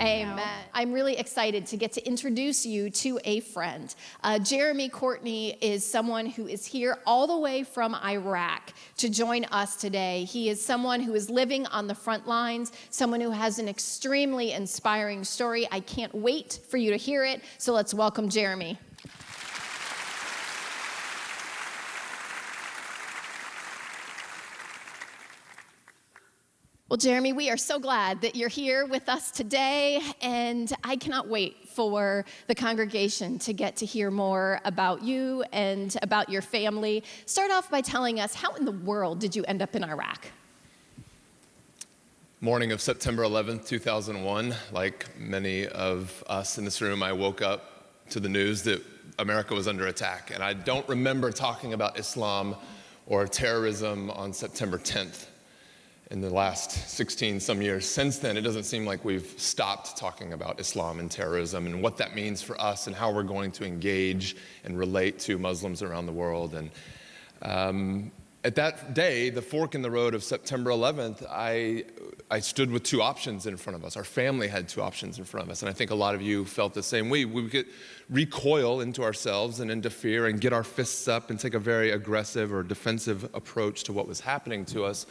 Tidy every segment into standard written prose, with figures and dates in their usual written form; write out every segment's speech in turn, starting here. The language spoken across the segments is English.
Amen. I'm really excited to get to introduce you to a friend. Jeremy Courtney is someone who is here all the way from Iraq to join us today. He is someone who is living on the front lines, someone who has an extremely inspiring story. I can't wait for you to hear it, so let's welcome Jeremy. Well, Jeremy, we are so glad that you're here with us today, and I cannot wait for the congregation to get to hear more about you and about your family. Start off by telling us, how in the world did you end up in Iraq? Morning of September 11th, 2001, like many of us in this room, I woke up to the news that America was under attack, and I don't remember talking about Islam or terrorism on September 10th. In the last 16 some years since then, it doesn't seem like we've stopped talking about Islam and terrorism and what that means for us and how we're going to engage and relate to Muslims around the world. And at that day, the fork in the road of September 11th, I stood with two options in front of us. Our family had two options in front of us, and I think a lot of you felt the same way. We could recoil into ourselves and into fear and get our fists up and take a very aggressive or defensive approach to what was happening to us.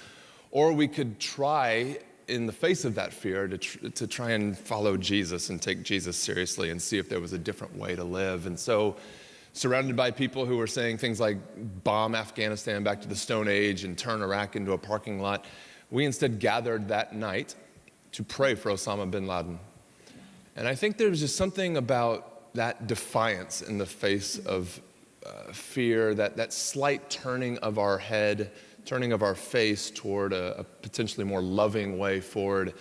Or we could try, in the face of that fear, to try and follow Jesus and take Jesus seriously and see if there was a different way to live. And so, surrounded by people who were saying things like bomb Afghanistan back to the Stone Age and turn Iraq into a parking lot, we instead gathered that night to pray for Osama bin Laden. And I think there was just something about that defiance in the face of fear, that slight turning of our head, turning of our face toward a potentially more loving way forward,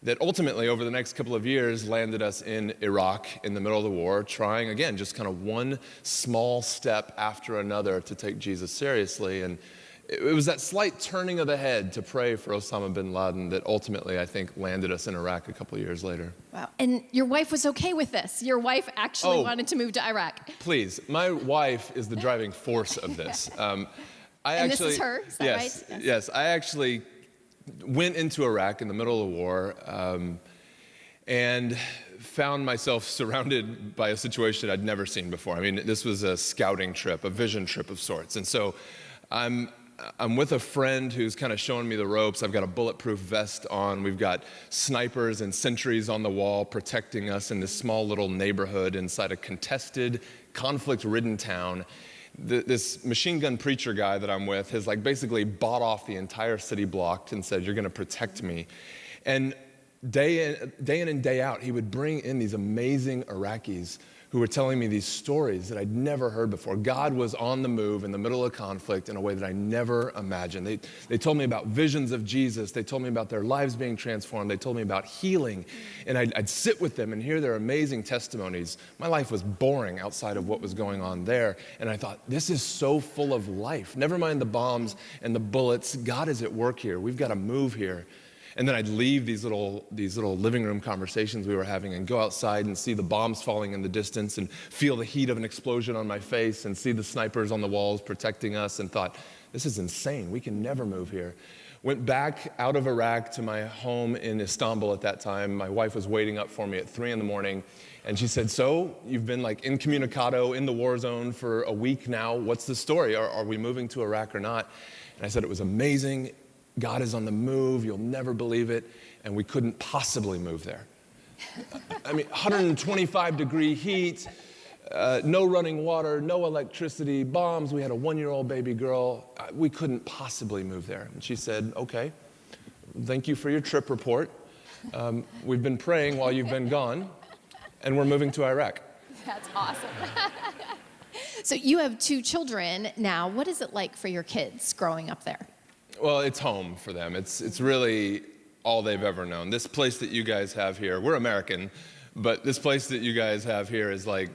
that ultimately over the next couple of years landed us in Iraq in the middle of the war, trying again just kind of one small step after another to take Jesus seriously. And it was that slight turning of the head to pray for Osama bin Laden that ultimately, I think, landed us in Iraq a couple of years later. Wow. And your wife was okay with this. Your wife actually wanted to move to Iraq. Please, my wife is the driving force of this. This is her, is that right? Yes, I actually went into Iraq in the middle of the war and found myself surrounded by a situation I'd never seen before. I mean, this was a scouting trip, a vision trip of sorts. And so I'm with a friend who's kind of showing me the ropes. I've got a bulletproof vest on. We've got snipers and sentries on the wall protecting us in this small little neighborhood inside a contested, conflict-ridden town. This machine gun preacher guy that I'm with has basically bought off the entire city block and said, "You're going to protect me." And day in and day out, he would bring in these amazing Iraqis who were telling me these stories that I'd never heard before. God was on the move in the middle of conflict in a way that I never imagined. They told me about visions of Jesus. They told me about their lives being transformed. They told me about healing. And I'd sit with them and hear their amazing testimonies. My life was boring outside of what was going on there. And I thought, this is so full of life. Never mind the bombs and the bullets. God is at work here. We've got to move here. And then I'd leave these little living room conversations we were having and go outside and see the bombs falling in the distance and feel the heat of an explosion on my face and see the snipers on the walls protecting us, and thought, this is insane. We can never move here. Went back out of Iraq to my home in Istanbul at that time. My wife was waiting up for me at 3 a.m. and she said, "So you've been incommunicado in the war zone for a week now. What's the story? Are we moving to Iraq or not?" And I said, "It was amazing. God is on the move, you'll never believe it," and we couldn't possibly move there. I mean, 125-degree heat, no running water, no electricity, bombs. We had a 1-year-old baby girl. We couldn't possibly move there. And she said, "Okay, thank you for your trip report. We've been praying while you've been gone, and we're moving to Iraq." That's awesome. So you have 2 children now. What is it like for your kids growing up there? Well, it's home for them. It's really all they've ever known. This place that you guys have here, we're American, but this place that you guys have here is like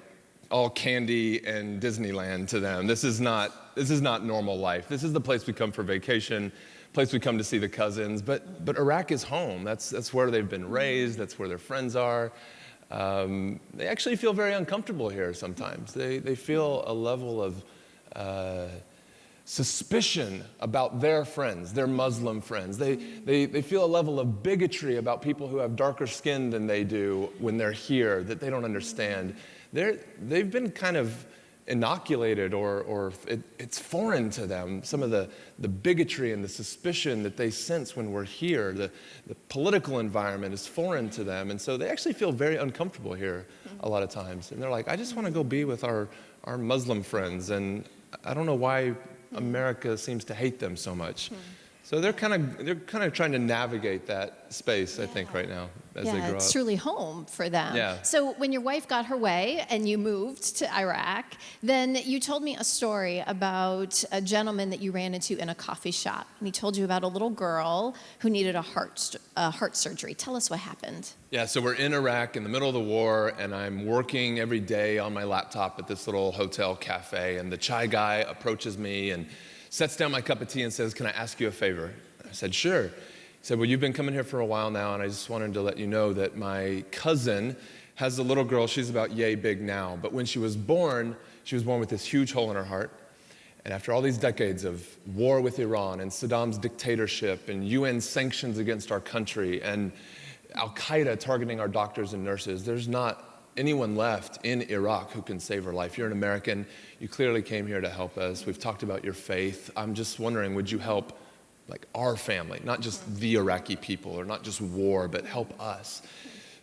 all candy and Disneyland to them. This is not normal life. This is the place we come for vacation, place we come to see the cousins, but Iraq is home. That's where they've been raised, that's where their friends are. They actually feel very uncomfortable here sometimes. They feel a level of suspicion about their friends, their Muslim friends. They feel a level of bigotry about people who have darker skin than they do when they're here that they don't understand. They've been kind of inoculated, or it's foreign to them, some of the bigotry and the suspicion that they sense when we're here. The political environment is foreign to them, and so they actually feel very uncomfortable here a lot of times. And they're like, I just want to go be with our Muslim friends, and I don't know why America seems to hate them so much. So they're kind of trying to navigate that space, I think, right now as they grow up. It's truly home for them. Yeah. So when your wife got her way and you moved to Iraq, then you told me a story about a gentleman that you ran into in a coffee shop. And he told you about a little girl who needed a heart surgery. Tell us what happened. Yeah, so we're in Iraq in the middle of the war, and I'm working every day on my laptop at this little hotel cafe, and the chai guy approaches me and sets down my cup of tea and says, "Can I ask you a favor?" I said, "Sure." He said, "Well, you've been coming here for a while now, and I just wanted to let you know that my cousin has a little girl. She's about yay big now, but when she was born with this huge hole in her heart. And after all these decades of war with Iran and Saddam's dictatorship and UN sanctions against our country and Al-Qaeda targeting our doctors and nurses, there's not anyone left in Iraq who can save her life. You're an American. You clearly came here to help us. We've talked about your faith. I'm just wondering, would you help like our family, not just the Iraqi people or not just war, but help us?"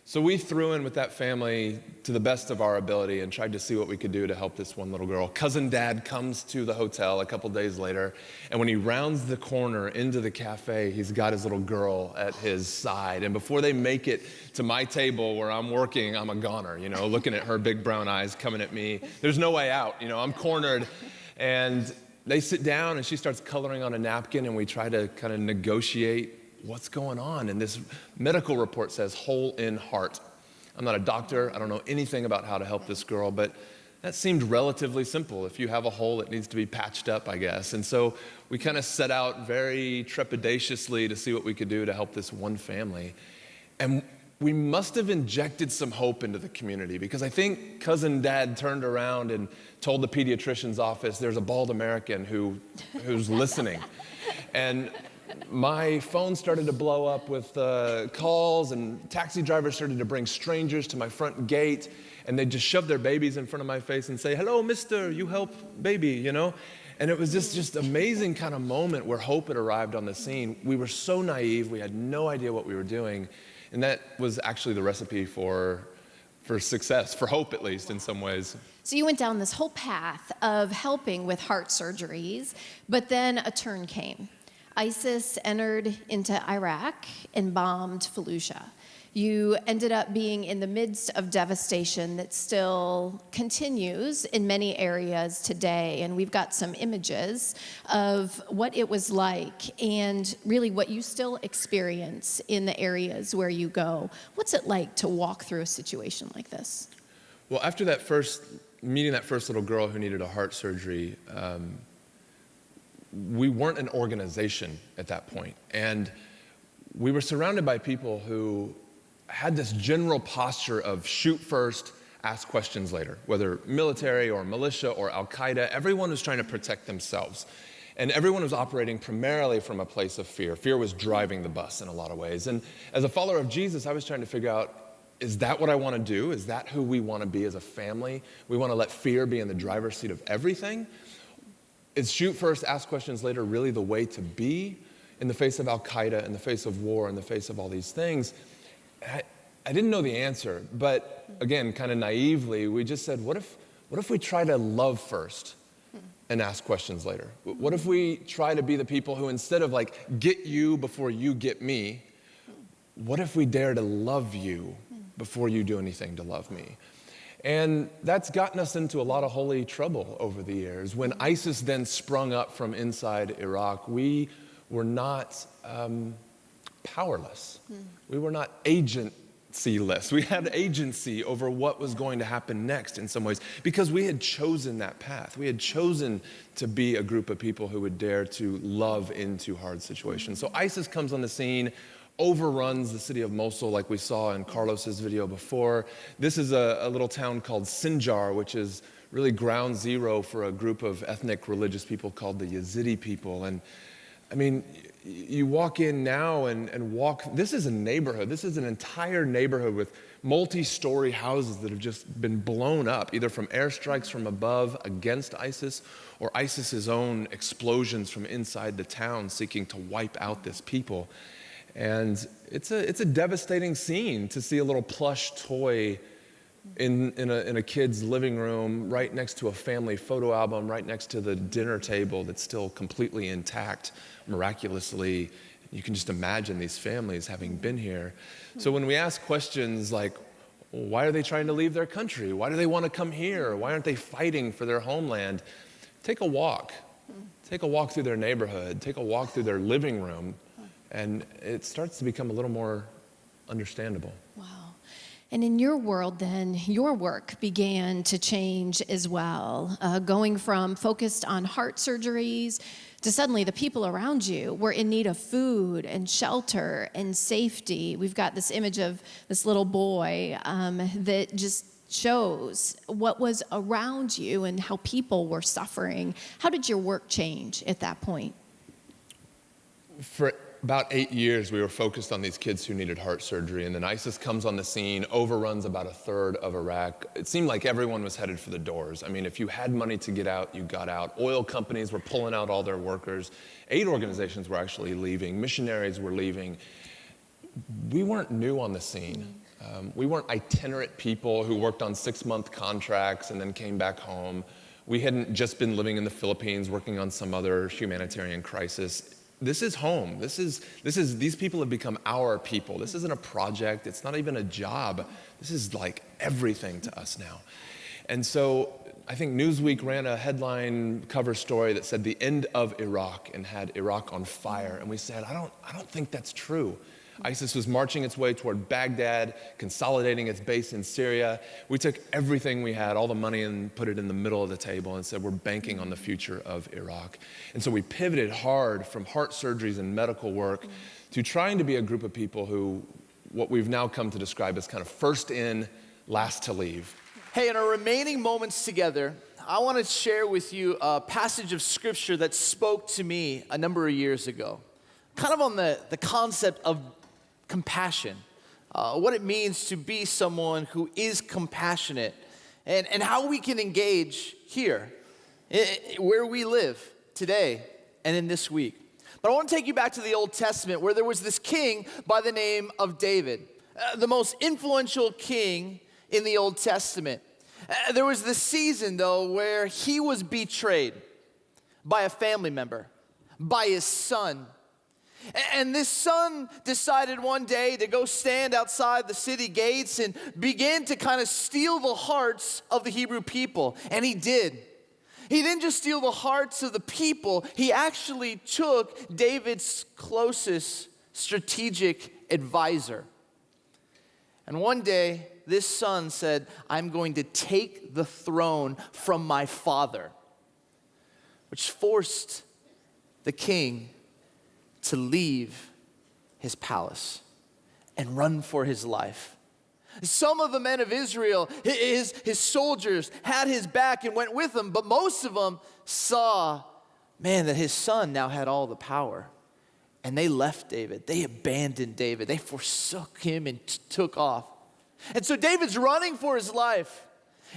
So we threw in with that family to the best of our ability and tried to see what we could do to help this one little girl. Cousin Dad comes to the hotel a couple days later, and when he rounds the corner into the cafe, he's got his little girl at his side. And before they make it to my table where I'm working, I'm a goner, looking at her big brown eyes coming at me. There's no way out, I'm cornered. And they sit down, and she starts coloring on a napkin, and we try to kind of negotiate what's going on. And this medical report says hole in heart. I'm not a doctor. I don't know anything about how to help this girl, but that seemed relatively simple. If you have a hole, it needs to be patched up, I guess. And so we kind of set out very trepidatiously to see what we could do to help this one family. And we must have injected some hope into the community, because I think Cousin Dad turned around and told the pediatrician's office, there's a bald American who's listening. And my phone started to blow up with calls, and taxi drivers started to bring strangers to my front gate, and they'd just shove their babies in front of my face and say, "Hello, mister, you help baby," And it was just amazing kind of moment where hope had arrived on the scene. We were so naive, we had no idea what we were doing, and that was actually the recipe for success, for hope at least in some ways. So you went down this whole path of helping with heart surgeries, but then a turn came. ISIS entered into Iraq and bombed Fallujah. You ended up being in the midst of devastation that still continues in many areas today. And we've got some images of what it was like and really what you still experience in the areas where you go. What's it like to walk through a situation like this? Well, after meeting that first little girl who needed a heart surgery, we weren't an organization at that point. And we were surrounded by people who had this general posture of shoot first, ask questions later. Whether military or militia or Al-Qaeda, everyone was trying to protect themselves. And everyone was operating primarily from a place of fear. Fear was driving the bus in a lot of ways. And as a follower of Jesus, I was trying to figure out, is that what I want to do? Is that who we want to be as a family? We want to let fear be in the driver's seat of everything? Is shoot first, ask questions later really the way to be in the face of Al-Qaeda, in the face of war, in the face of all these things? I didn't know the answer, but again, kind of naively, we just said, what if we try to love first and ask questions later? What if we try to be the people who, instead of like, get you before you get me, what if we dare to love you before you do anything to love me? And that's gotten us into a lot of holy trouble over the years. When ISIS then sprung up from inside Iraq, we were not powerless. We were not agency-less. We had agency over what was going to happen next in some ways, because we had chosen that path. We had chosen to be a group of people who would dare to love into hard situations. So ISIS comes on the scene, overruns the city of Mosul like we saw in Carlos's video before. This is a little town called Sinjar, which is really ground zero for a group of ethnic religious people called the Yazidi people. And I mean, you walk in now and walk, this is a neighborhood, this is an entire neighborhood with multi-story houses that have just been blown up, either from airstrikes from above against ISIS or ISIS's own explosions from inside the town seeking to wipe out this people. And it's a devastating scene to see a little plush toy in a kid's living room right next to a family photo album, right next to the dinner table that's still completely intact, miraculously. You can just imagine these families having been here. So when we ask questions like, why are they trying to leave their country? Why do they want to come here? Why aren't they fighting for their homeland? Take a walk. Take a walk through their neighborhood. Take a walk through their living room. And it starts to become a little more understandable. Wow. And in your world, then, your work began to change as well, going from focused on heart surgeries to suddenly the people around you were in need of food and shelter and safety. We've got this image of this little boy that just shows what was around you and how people were suffering. How did your work change at that point? For about 8 years, we were focused on these kids who needed heart surgery, and then ISIS comes on the scene, overruns about a third of Iraq. It seemed like everyone was headed for the doors. I mean, if you had money to get out, you got out. Oil companies were pulling out all their workers. Aid organizations were actually leaving. Missionaries were leaving. We weren't new on the scene. We weren't itinerant people who worked on 6-month contracts and then came back home. We hadn't just been living in the Philippines working on some other humanitarian crisis. This is home. These people have become our people. This isn't a project. It's not even a job. This is like everything to us now. And so I think Newsweek ran a headline cover story that said the end of Iraq and had Iraq on fire. And we said, I don't think that's true. ISIS was marching its way toward Baghdad, consolidating its base in Syria. We took everything we had, all the money, and put it in the middle of the table and said, we're banking on the future of Iraq. And so we pivoted hard from heart surgeries and medical work to trying to be a group of people who, what we've now come to describe as kind of first in, last to leave. Hey, in our remaining moments together, I want to share with you a passage of scripture that spoke to me a number of years ago, kind of on the concept of compassion, what it means to be someone who is compassionate, and how we can engage here, where we live today and in this week. But I want to take you back to the Old Testament, where there was this king by the name of David, the most influential king in the Old Testament. There was this season, though, where he was betrayed by a family member, by his son. And this son decided one day to go stand outside the city gates and begin to kind of steal the hearts of the Hebrew people. And he did. He didn't just steal the hearts of the people, he actually took David's closest strategic advisor. And one day, this son said, I'm going to take the throne from my father, which forced the king to leave his palace and run for his life. Some of the men of Israel, his soldiers, had his back and went with him, but most of them saw, that his son now had all the power. And they left David. They abandoned David. They forsook him and took off. And so David's running for his life.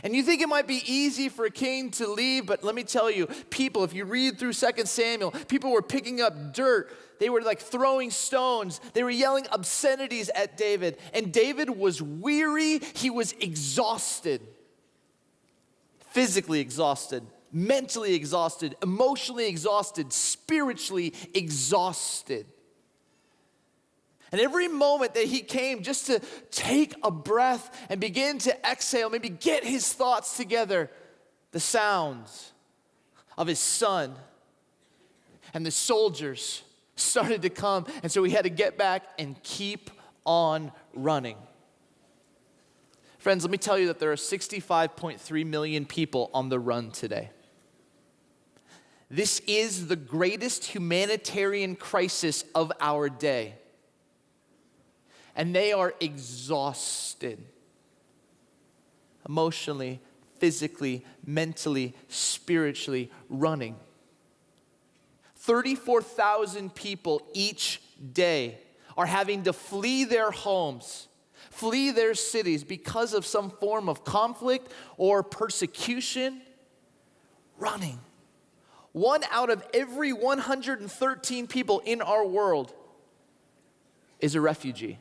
And you think it might be easy for a king to leave, but let me tell you, people, if you read through 2 Samuel, people were picking up dirt. They were like throwing stones. They were yelling obscenities at David. And David was weary. He was exhausted. Physically exhausted, mentally exhausted, emotionally exhausted, spiritually exhausted. And every moment that he came just to take a breath and begin to exhale, maybe get his thoughts together, the sounds of his son and the soldiers started to come. And so he had to get back and keep on running. Friends, let me tell you that there are 65.3 million people on the run today. This is the greatest humanitarian crisis of our day. And they are exhausted, emotionally, physically, mentally, spiritually running. 34,000 people each day are having to flee their homes, flee their cities because of some form of conflict or persecution, running. 1 out of every 113 people in our world is a refugee.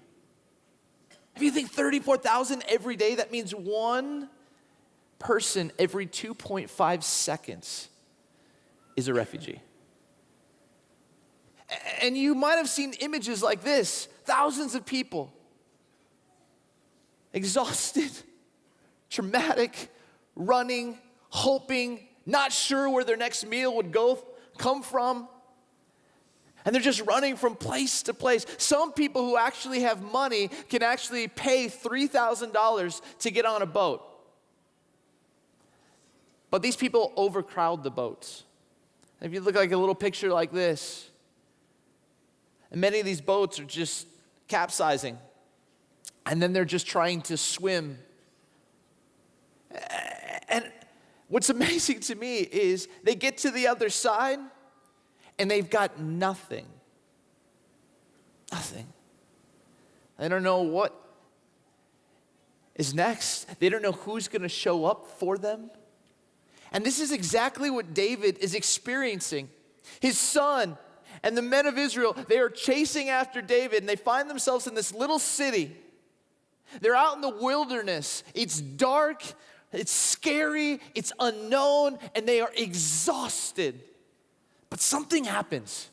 If you think 34,000 every day, that means one person every 2.5 seconds is a refugee. And you might have seen images like this, thousands of people, exhausted, traumatic, running, hoping, not sure where their next meal would come from. And they're just running from place to place. Some people who actually have money can actually pay $3,000 to get on a boat. But these people overcrowd the boats. If you look like a little picture like this, and many of these boats are just capsizing, and then they're just trying to swim. And what's amazing to me is they get to the other side, and they've got nothing. Nothing. They don't know what is next. They don't know who's going to show up for them. And this is exactly what David is experiencing. His son and the men of Israel, they are chasing after David, and they find themselves in this little city. They're out in the wilderness. It's dark, it's scary, it's unknown, and they are exhausted. But something happens.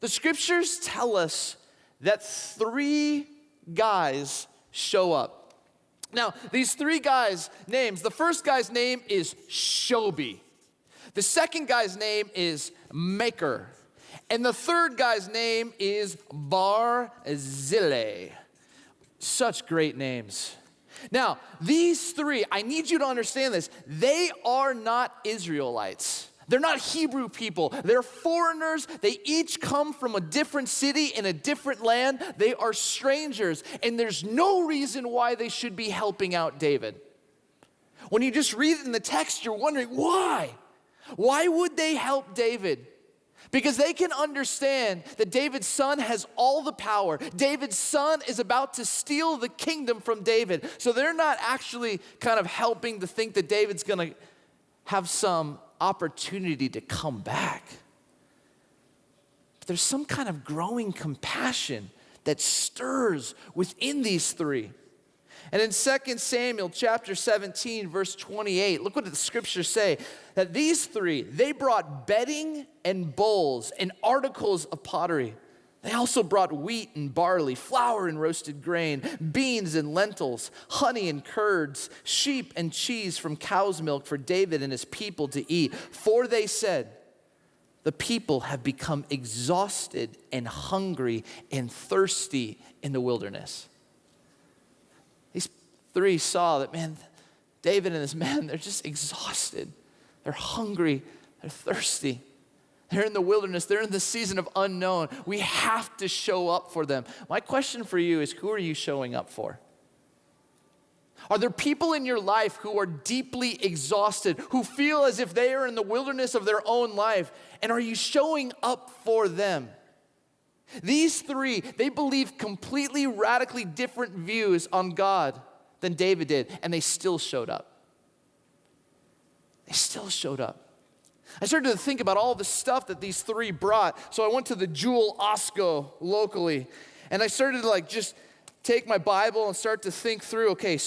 The scriptures tell us that 3 guys show up. Now, these 3 guys' names, the first guy's name is Shobi. The second guy's name is Maker. And the third guy's name is Barzillai. Such great names. Now, these 3, I need you to understand this, they are not Israelites. They're not Hebrew people. They're foreigners. They each come from a different city in a different land. They are strangers, and there's no reason why they should be helping out David. When you just read it in the text, you're wondering, why? Why would they help David? Because they can understand that David's son has all the power. David's son is about to steal the kingdom from David. So they're not actually kind of helping to think that David's going to have some opportunity to come back. But there's some kind of growing compassion that stirs within these 3. And in 2 Samuel chapter 17, verse 28, look what the scriptures say, that these 3, they brought bedding and bowls and articles of pottery. They also brought wheat and barley, flour and roasted grain, beans and lentils, honey and curds, sheep and cheese from cow's milk for David and his people to eat. For they said, the people have become exhausted and hungry and thirsty in the wilderness. These 3 saw that, man, David and his men, they're just exhausted. They're hungry. They're thirsty. They're in the wilderness. They're in the season of unknown. We have to show up for them. My question for you is, who are you showing up for? Are there people in your life who are deeply exhausted, who feel as if they are in the wilderness of their own life? And are you showing up for them? These 3, they believe completely radically different views on God than David did, and they still showed up. They still showed up. I started to think about all the stuff that these 3 brought. So I went to the Jewel Osco locally, and I started to just take my Bible and start to think through, okay,